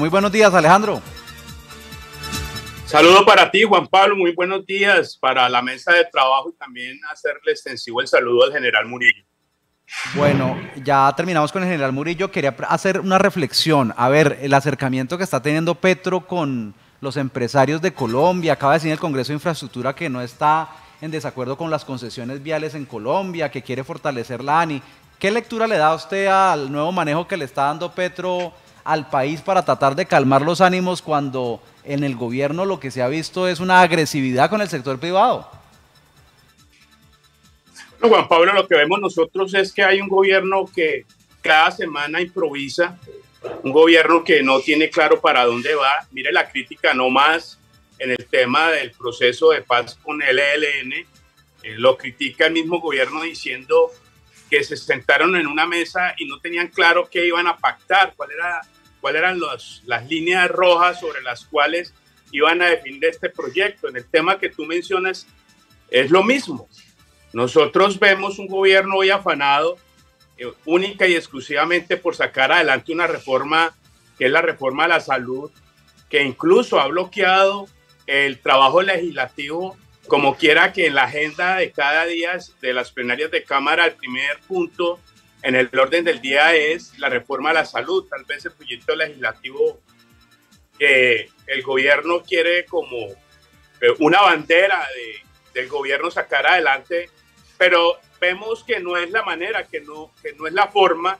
Muy buenos días, Alejandro. Saludo para ti, Juan Pablo, muy buenos días para la mesa de trabajo y también hacerle extensivo el saludo al general Murillo. Bueno, ya terminamos con el general Murillo. Quería hacer una reflexión. A ver, el acercamiento que está teniendo Petro con los empresarios de Colombia. Acaba de decir en el Congreso de Infraestructura que no está en desacuerdo con las concesiones viales en Colombia, que quiere fortalecer la ANI. ¿Qué lectura le da usted al nuevo manejo que le está dando Petro al país para tratar de calmar los ánimos cuando en el gobierno lo que se ha visto es una agresividad con el sector privado? Bueno, Juan Pablo, lo que vemos nosotros es que hay un gobierno que cada semana improvisa, un gobierno que no tiene claro para dónde va. Mire la crítica no más en el tema del proceso de paz con el ELN. Lo critica el mismo gobierno diciendo que se sentaron en una mesa y no tenían claro qué iban a pactar, cuáles eran las líneas rojas sobre las cuales iban a definir este proyecto. En el tema que tú mencionas es lo mismo. Nosotros vemos un gobierno hoy afanado única y exclusivamente por sacar adelante una reforma que es la reforma a la salud, que incluso ha bloqueado el trabajo legislativo, como quiera que en la agenda de cada día de las plenarias de Cámara el primer punto en el orden del día es la reforma a la salud. Tal vez el proyecto legislativo que el gobierno quiere como una bandera del gobierno sacar adelante, pero vemos que no es la manera, que no es la forma.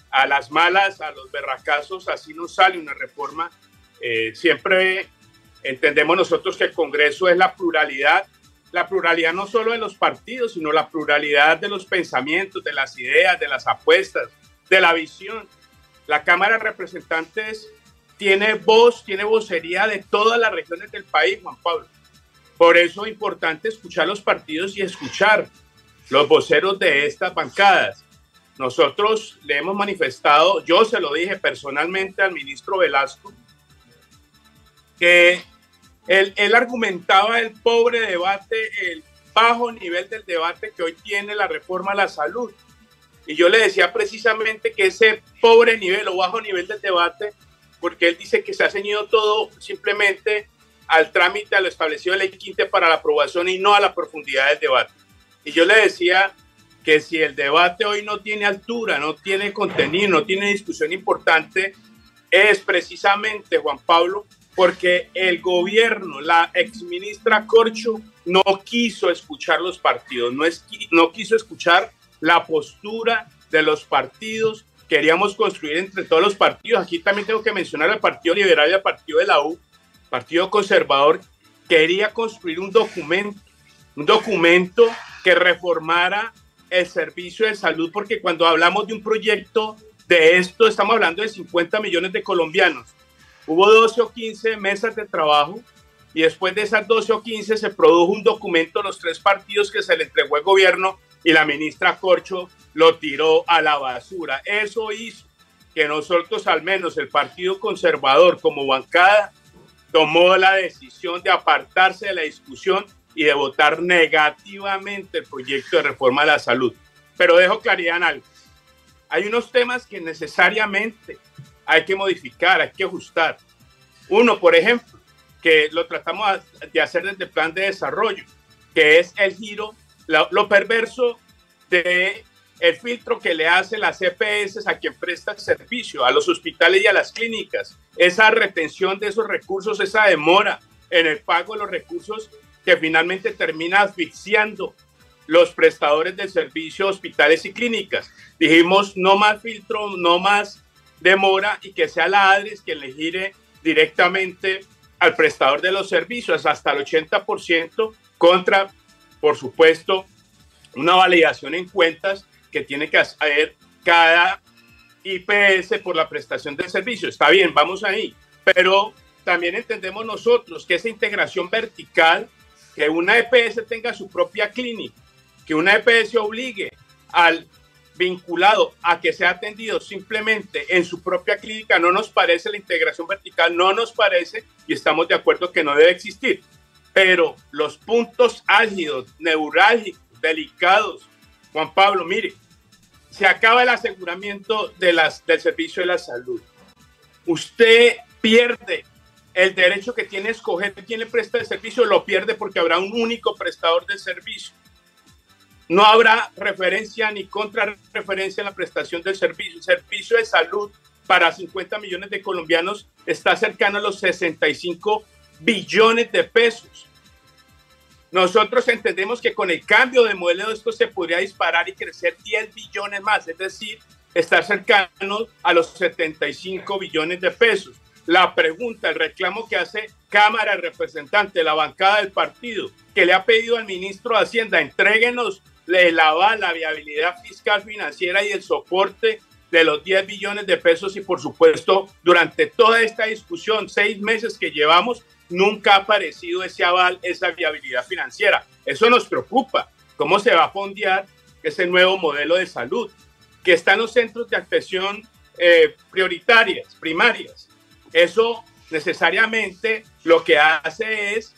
A las malas, a los berracazos, así no sale una reforma. Siempre entendemos nosotros que el Congreso es la pluralidad no solo de los partidos, sino la pluralidad de los pensamientos, de las ideas, de las apuestas, de la visión. La Cámara de Representantes tiene voz, tiene vocería de todas las regiones del país, Juan Pablo. Por eso es importante escuchar los partidos y escuchar los voceros de estas bancadas. Nosotros le hemos manifestado, yo se lo dije personalmente al ministro Velasco, que él argumentaba el pobre debate, el bajo nivel del debate que hoy tiene la reforma a la salud. Y yo le decía precisamente que ese pobre nivel o bajo nivel del debate, porque él dice que se ha ceñido todo simplemente al trámite, a lo establecido en la ley 15 para la aprobación y no a la profundidad del debate. Y yo le decía que si el debate hoy no tiene altura, no tiene contenido, no tiene discusión importante, es precisamente, Juan Pablo, porque el gobierno, la exministra Corcho, no quiso escuchar los partidos, no quiso escuchar la postura de los partidos. Queríamos construir entre todos los partidos. Aquí también tengo que mencionar al Partido Liberal y al Partido de la U, Partido Conservador. Quería construir un documento que reformara el servicio de salud, porque cuando hablamos de un proyecto de esto, estamos hablando de 50 millones de colombianos. Hubo 12 o 15 mesas de trabajo y después de esas 12 o 15 se produjo un documento a los tres partidos que se le entregó al gobierno y la ministra Corcho lo tiró a la basura. Eso hizo que nosotros, al menos el Partido Conservador como bancada, tomó la decisión de apartarse de la discusión y de votar negativamente el proyecto de reforma a la salud. Pero dejo claridad en algo. Hay unos temas que necesariamente hay que modificar, hay que ajustar. Uno, por ejemplo, que lo tratamos de hacer desde el plan de desarrollo, que es el giro, lo perverso de el filtro que le hace las EPS a quien presta el servicio, a los hospitales y a las clínicas. Esa retención de esos recursos, esa demora en el pago de los recursos que finalmente termina asfixiando los prestadores de servicio, hospitales y clínicas. Dijimos no más filtro, no más demora y que sea la ADRES quien le gire directamente al prestador de los servicios hasta el 80% contra, por supuesto, una validación en cuentas que tiene que hacer cada IPS por la prestación del servicio. Está bien, vamos ahí, pero también entendemos nosotros que esa integración vertical, que una EPS tenga su propia clínica, que una EPS obligue al vinculado a que sea atendido simplemente en su propia clínica, no nos parece. La integración vertical no nos parece y estamos de acuerdo que no debe existir. Pero los puntos álgidos, neurálgicos, delicados, Juan Pablo, mire, se acaba el aseguramiento del servicio de la salud. Usted pierde el derecho que tiene a escoger quién le presta el servicio, lo pierde porque habrá un único prestador del servicio. No habrá referencia ni contrarreferencia en la prestación del servicio. El servicio de salud para 50 millones de colombianos está cercano a los 65 billones de pesos. Nosotros entendemos que con el cambio de modelo esto se podría disparar y crecer 10 billones más, es decir, estar cercano a los 75 billones de pesos. La pregunta, el reclamo que hace Cámara de Representantes, la bancada del partido, que le ha pedido al ministro de Hacienda, entréguenos el aval, la viabilidad fiscal, financiera y el soporte de los 10 billones de pesos, y por supuesto, durante toda esta discusión, 6 meses que llevamos, nunca ha aparecido ese aval, esa viabilidad financiera. Eso nos preocupa. ¿Cómo se va a fondear ese nuevo modelo de salud que está en los centros de atención prioritarias, primarias? Eso necesariamente lo que hace es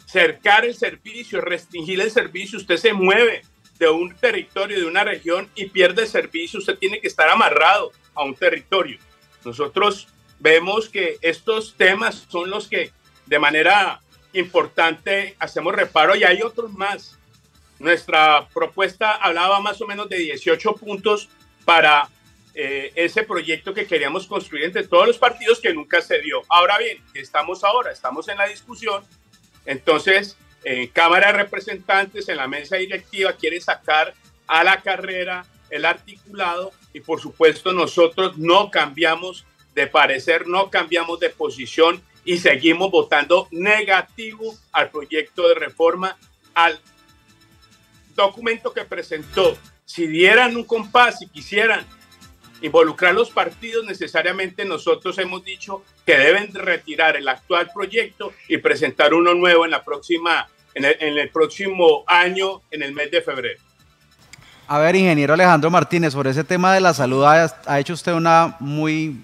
cercar el servicio, restringir el servicio. Usted se mueve de un territorio, de una región, y pierde el servicio. Usted tiene que estar amarrado a un territorio. Nosotros vemos que estos temas son los que de manera importante hacemos reparo, y hay otros más. Nuestra propuesta hablaba más o menos de 18 puntos para ese proyecto que queríamos construir entre todos los partidos, que nunca se dio. Ahora bien, estamos en la discusión. Entonces, en Cámara de Representantes, en la mesa directiva, quiere sacar a la carrera el articulado, y por supuesto nosotros no cambiamos de parecer, no cambiamos de posición, y seguimos votando negativo al proyecto de reforma, al documento que presentó. Si dieran un compás y quisieran involucrar los partidos, necesariamente nosotros hemos dicho que deben retirar el actual proyecto y presentar uno nuevo en el próximo año, en el mes de febrero. A ver, ingeniero Alejandro Martínez, sobre ese tema de la salud ha hecho usted una muy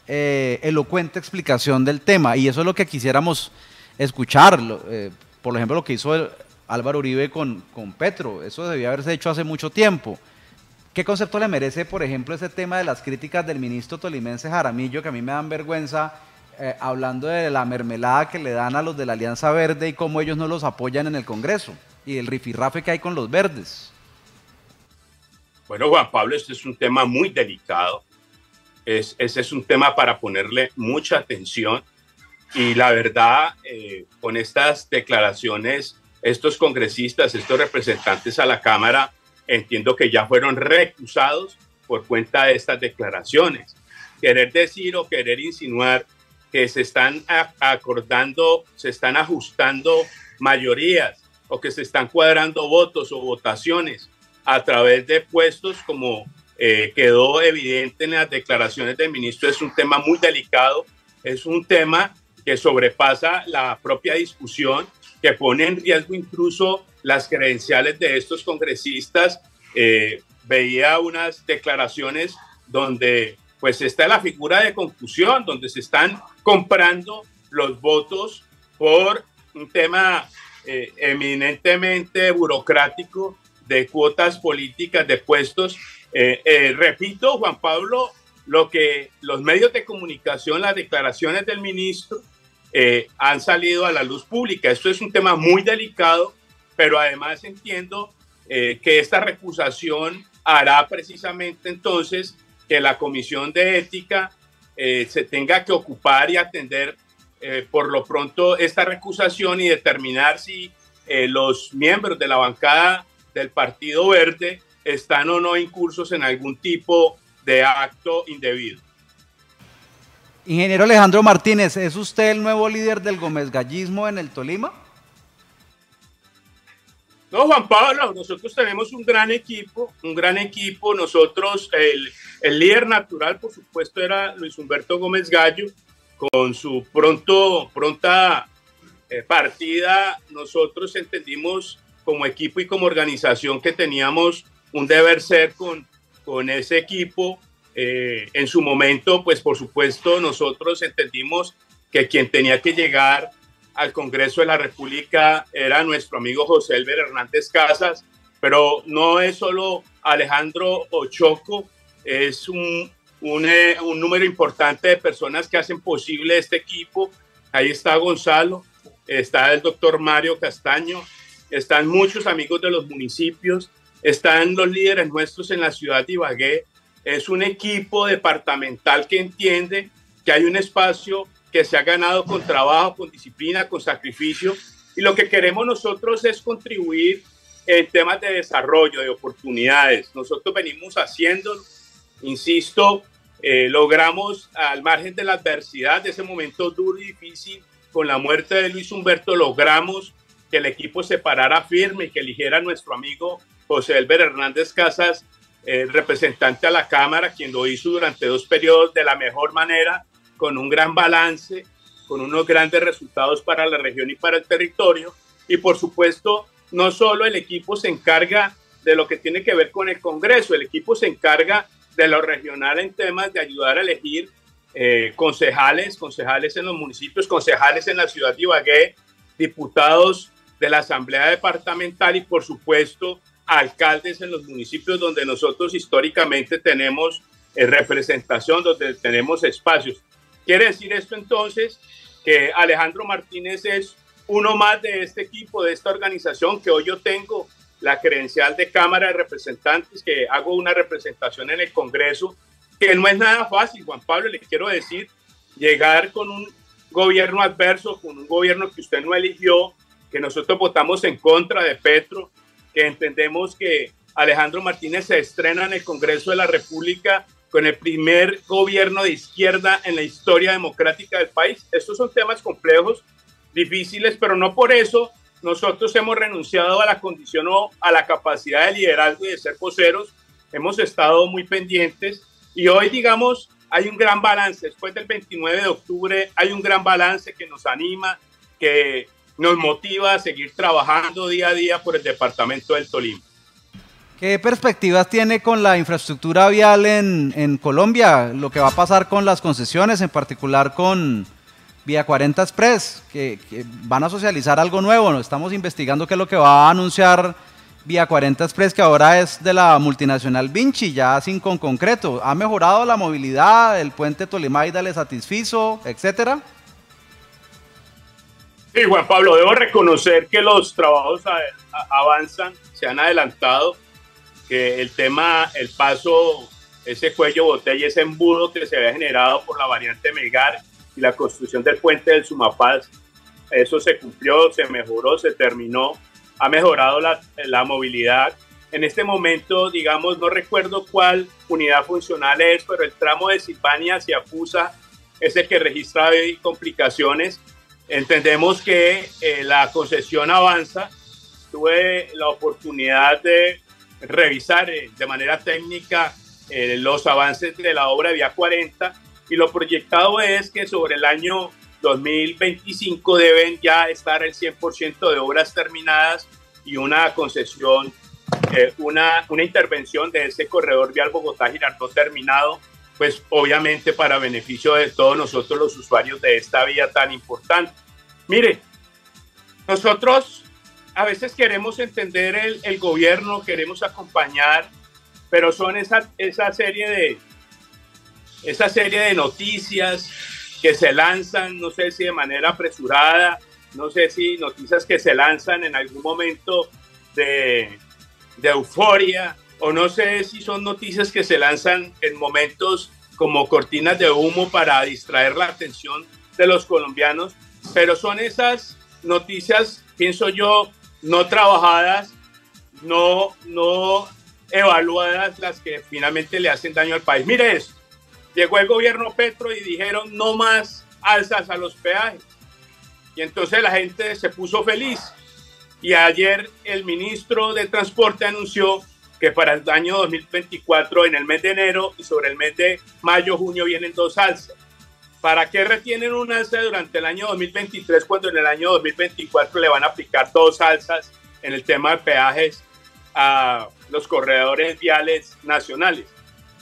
elocuente explicación del tema, y eso es lo que quisiéramos escuchar. Por ejemplo, lo que hizo Álvaro Uribe con Petro, eso debía haberse hecho hace mucho tiempo. ¿Qué concepto le merece, por ejemplo, ese tema de las críticas del ministro tolimense Jaramillo, que a mí me dan vergüenza, hablando de la mermelada que le dan a los de la Alianza Verde y cómo ellos no los apoyan en el Congreso, y el rifirrafe que hay con los verdes? Bueno, Juan Pablo, este es un tema muy delicado. Ese es un tema para ponerle mucha atención, y la verdad, con estas declaraciones, estos congresistas, estos representantes a la Cámara, entiendo que ya fueron recusados por cuenta de estas declaraciones. Querer decir o querer insinuar que se están acordando, se están ajustando mayorías, o que se están cuadrando votos o votaciones a través de puestos, como quedó evidente en las declaraciones del ministro, es un tema muy delicado, es un tema que sobrepasa la propia discusión, que pone en riesgo incluso las credenciales de estos congresistas. Veía unas declaraciones donde pues está la figura de confusión, donde se están comprando los votos por un tema eminentemente burocrático, de cuotas políticas, de puestos. Repito, Juan Pablo, lo que los medios de comunicación, las declaraciones del ministro han salido a la luz pública. Esto es un tema muy delicado, pero además entiendo que esta recusación hará precisamente entonces que la Comisión de Ética se tenga que ocupar y atender por lo pronto esta recusación, y determinar si los miembros de la bancada del Partido Verde están o no incursos en algún tipo de acto indebido. Ingeniero Alejandro Martínez, ¿es usted el nuevo líder del Gómez Gallismo en el Tolima? No, Juan Pablo, nosotros tenemos un gran equipo. Nosotros, el líder natural, por supuesto, era Luis Humberto Gómez Gallo. Con su pronta partida, nosotros entendimos como equipo y como organización que teníamos un deber ser con ese equipo. En su momento, pues por supuesto, nosotros entendimos que quien tenía que llegar al Congreso de la República era nuestro amigo José Elber Hernández Casas, pero no es solo Alejandro Ochoco, es un un número importante de personas que hacen posible este equipo. Ahí está Gonzalo, está el doctor Mario Castaño, están muchos amigos de los municipios, están los líderes nuestros en la ciudad de Ibagué. Es un equipo departamental que entiende que hay un espacio que se ha ganado con trabajo, con disciplina, con sacrificio, y lo que queremos nosotros es contribuir en temas de desarrollo, de oportunidades. Nosotros venimos haciéndolo, insisto, logramos al margen de la adversidad, de ese momento duro y difícil, con la muerte de Luis Humberto, logramos que el equipo se parara firme y que eligiera a nuestro amigo José Elber Hernández Casas, representante a la Cámara, quien lo hizo durante 2 periodos de la mejor manera, con un gran balance, con unos grandes resultados para la región y para el territorio. Y por supuesto, no solo el equipo se encarga de lo que tiene que ver con el Congreso, el equipo se encarga de lo regional en temas de ayudar a elegir concejales en los municipios, concejales en la ciudad de Ibagué, diputados de la Asamblea Departamental y por supuesto alcaldes en los municipios donde nosotros históricamente tenemos representación, donde tenemos espacios. Quiere decir esto entonces que Alejandro Martínez es uno más de este equipo, de esta organización, que hoy yo tengo la credencial de Cámara de Representantes, que hago una representación en el Congreso, que no es nada fácil, Juan Pablo, le quiero decir, llegar con un gobierno adverso, con un gobierno que usted no eligió, que nosotros votamos en contra de Petro, que entendemos que Alejandro Martínez se estrena en el Congreso de la República con el primer gobierno de izquierda en la historia democrática del país. Estos son temas complejos, difíciles, pero no por eso nosotros hemos renunciado a la condición o a la capacidad de liderazgo y de ser voceros. Hemos estado muy pendientes y hoy, digamos, hay un gran balance. Después del 29 de octubre hay un gran balance que nos anima, que nos motiva a seguir trabajando día a día por el departamento del Tolima. ¿Qué perspectivas tiene con la infraestructura vial en Colombia? Lo que va a pasar con las concesiones, en particular con Vía 40 Express, que van a socializar algo nuevo, ¿no? Estamos investigando qué es lo que va a anunciar Vía 40 Express, que ahora es de la multinacional Vinci, ya sin con concreto. ¿Ha mejorado la movilidad? ¿El puente Tolimaida le satisfizo, etcétera? Sí, Juan Pablo, debo reconocer que los trabajos avanzan, se han adelantado, que el tema, el paso, ese cuello botella, ese embudo que se había generado por la variante Melgar y la construcción del puente del Sumapaz, eso se cumplió, se mejoró, se terminó, ha mejorado la movilidad. En este momento, digamos, no recuerdo cuál unidad funcional es, pero el tramo de Silvania hacia Fusa es el que registra complicaciones. Entendemos que la concesión avanza. Tuve la oportunidad de revisar de manera técnica los avances de la obra de Vía 40 y lo proyectado es que sobre el año 2025 deben ya estar el 100% de obras terminadas y una concesión, una intervención de ese corredor vial Bogotá-Girardot terminado, pues obviamente para beneficio de todos nosotros los usuarios de esta vía tan importante. Mire, nosotros a veces queremos entender el gobierno, queremos acompañar, pero son esa serie de noticias que se lanzan, no sé si de manera apresurada, no sé si noticias que se lanzan en algún momento de euforia, o no sé si son noticias que se lanzan en momentos como cortinas de humo para distraer la atención de los colombianos, pero son esas noticias, pienso yo, no trabajadas, no evaluadas, las que finalmente le hacen daño al país. Mire eso, llegó el gobierno Petro y dijeron no más alzas a los peajes. Y entonces la gente se puso feliz. Y ayer el ministro de Transporte anunció que para el año 2024, en el mes de enero y sobre el mes de mayo, junio, vienen 2 alzas. ¿Para qué retienen un alza durante el año 2023 cuando en el año 2024 le van a aplicar 2 alzas en el tema de peajes a los corredores viales nacionales?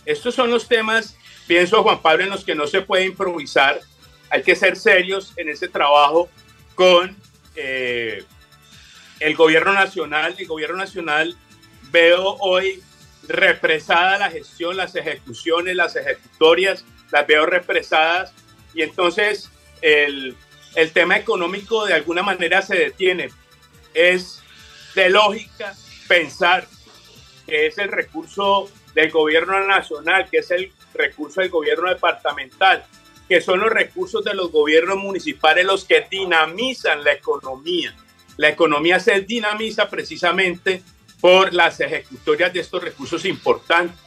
Estos son los temas, pienso, Juan Pablo, en los que no se puede improvisar. Hay que ser serios en ese trabajo con el gobierno nacional. El gobierno nacional, veo hoy represada la gestión, las ejecuciones, las ejecutorias, las veo represadas, y entonces el tema económico de alguna manera se detiene. Es de lógica pensar que es el recurso del gobierno nacional, que es el recurso del gobierno departamental, que son los recursos de los gobiernos municipales los que dinamizan la economía. La economía se dinamiza precisamente por las ejecutorias de estos recursos importantes.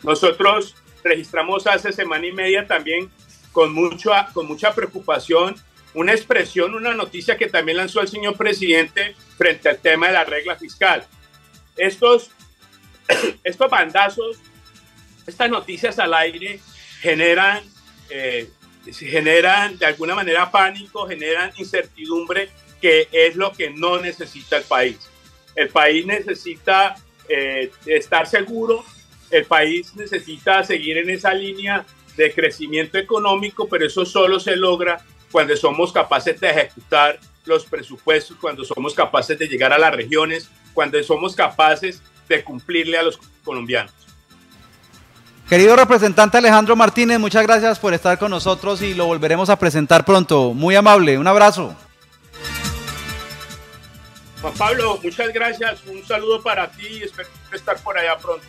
Nosotros registramos hace semana y media también con mucha preocupación una expresión, una noticia que también lanzó el señor presidente frente al tema de la regla fiscal. Estos bandazos, estas noticias al aire generan de alguna manera pánico, generan incertidumbre, que es lo que no necesita el país. El país necesita estar seguro, el país necesita seguir en esa línea de crecimiento económico, pero eso solo se logra cuando somos capaces de ejecutar los presupuestos, cuando somos capaces de llegar a las regiones, cuando somos capaces de cumplirle a los colombianos. Querido representante Alejandro Martínez, muchas gracias por estar con nosotros y lo volveremos a presentar pronto. Muy amable, un abrazo. Juan Pablo, muchas gracias, un saludo para ti y espero estar por allá pronto.